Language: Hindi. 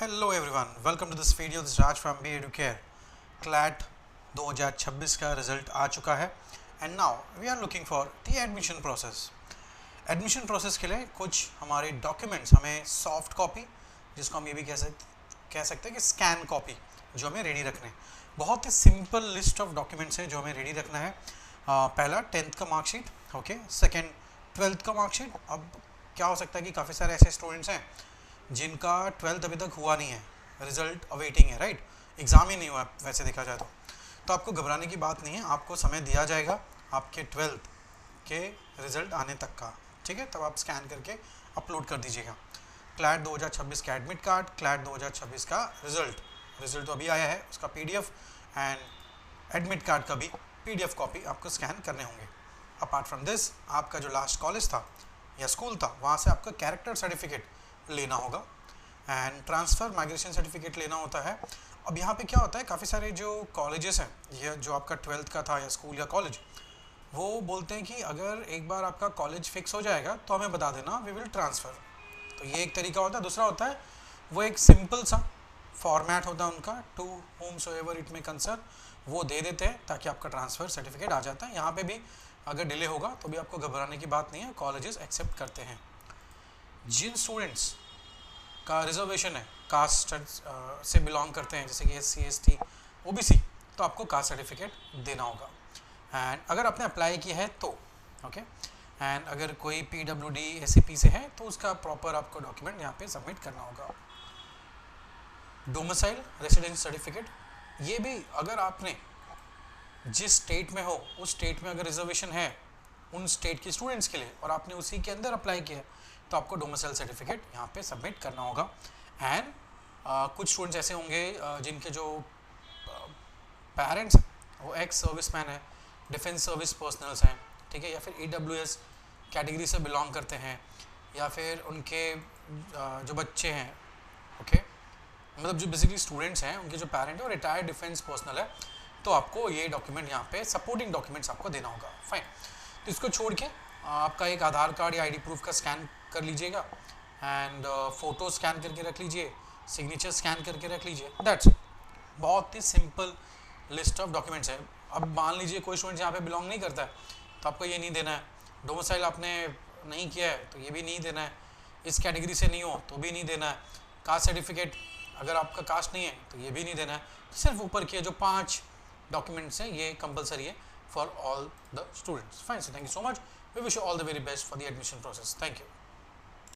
Hello everyone, welcome to this video. This Raj from B Educare. CLAT 2026 का रिजल्ट आ चुका है and now we are looking for the admission process. Admission process के लिए कुछ हमारे डॉक्यूमेंट्स, हमें सॉफ्ट कॉपी, जिसको हम ये भी कह सकते हैं कि स्कैन कॉपी, जो हमें रेडी रखने हैं। बहुत ही सिंपल लिस्ट ऑफ डॉक्यूमेंट्स हैं जो हमें रेडी रखना है। पहला 10th का मार्कशीट, ओके। सेकेंड 12th का मार्कशीट। अब क्या हो सकता है कि काफ़ी सारे ऐसे स्टूडेंट्स हैं जिनका 12th अभी तक हुआ नहीं है, रिजल्ट अवेटिंग है, राइट। एग्ज़ाम ही नहीं हुआ वैसे देखा जाए तो आपको घबराने की बात नहीं है। आपको समय दिया जाएगा आपके 12th के रिज़ल्ट आने तक का, ठीक है। तब आप स्कैन करके अपलोड कर दीजिएगा। क्लैट 2026 का एडमिट कार्ड, क्लैट 2026 का रिज़ल्ट तो अभी आया है, उसका PDF एंड एडमिट कार्ड का भी PDF कॉपी आपको स्कैन करने होंगे। अपार्ट फ्रॉम दिस, आपका जो लास्ट कॉलेज था या स्कूल था, वहाँ से आपका कैरेक्टर सर्टिफिकेट लेना होगा एंड ट्रांसफ़र माइग्रेशन सर्टिफिकेट लेना होता है। अब यहाँ पे क्या होता है, काफ़ी सारे जो कॉलेजेस हैं, ये जो आपका 12th का था या स्कूल या कॉलेज, वो बोलते हैं कि अगर एक बार आपका कॉलेज फिक्स हो जाएगा तो हमें बता देना, वी विल ट्रांसफ़र। तो ये एक तरीका होता है। दूसरा होता है, वो एक सिंपल सा फॉर्मेट होता है उनका, to whomsoever it may concern, वो दे देते हैं ताकि आपका ट्रांसफ़र सर्टिफिकेट आ जाता है। यहाँ पे भी अगर डिले होगा तो भी आपको घबराने की बात नहीं है, कॉलेजेस एक्सेप्ट करते हैं। जिन स्टूडेंट्स का रिजर्वेशन है, कास्ट से बिलोंग करते हैं, जैसे कि SC ST OBC, तो आपको कास्ट सर्टिफिकेट देना होगा। एंड अगर आपने अप्लाई किया है तो ओके। एंड अगर कोई PWD SAP से है तो उसका प्रॉपर आपको डॉक्यूमेंट यहाँ पे सबमिट करना होगा। डोमिसाइल रेसिडेंस सर्टिफिकेट, ये भी अगर आपने जिस स्टेट में हो उस स्टेट में अगर रिजर्वेशन है उन स्टेट के स्टूडेंट्स के लिए और आपने उसी के अंदर अप्लाई किया है तो आपको डोमिसाइल सर्टिफिकेट यहाँ पे सबमिट करना होगा। एंड कुछ स्टूडेंट्स ऐसे होंगे जिनके जो पेरेंट्स वो एक्स सर्विसमैन है, डिफेंस सर्विस पर्सनल्स हैं, ठीक है, या फिर EWS कैटेगरी से बिलोंग करते हैं, या फिर उनके जो बच्चे हैं, ओके, मतलब जो बेसिकली स्टूडेंट्स हैं उनके जो पेरेंट है वो रिटायर्ड डिफेंस पर्सनल है, तो आपको ये डॉक्यूमेंट यहाँ पे सपोर्टिंग डॉक्यूमेंट्स आपको देना होगा। फाइन। तो इसको छोड़ के आपका एक आधार कार्ड या ID प्रूफ का स्कैन कर लीजिएगा एंड फ़ोटो स्कैन करके रख लीजिए, सिग्नेचर स्कैन करके रख लीजिए, दैट्स इट। बहुत ही सिंपल लिस्ट ऑफ डॉक्यूमेंट्स है। अब मान लीजिए कोई स्टूडेंट यहाँ पे बिलोंग नहीं करता है तो आपको ये नहीं देना है। डोमिसाइल आपने नहीं किया है तो ये भी नहीं देना है। इस कैटेगरी से नहीं हो तो भी नहीं देना है। कास्ट सर्टिफिकेट, अगर आपका कास्ट नहीं है तो ये भी नहीं देना है। तो सिर्फ ऊपर के जो 5 डॉक्यूमेंट्स हैं ये कंपलसरी है for all the students. Fine, so thank you so much. We wish you all the very best for the admission process. Thank you.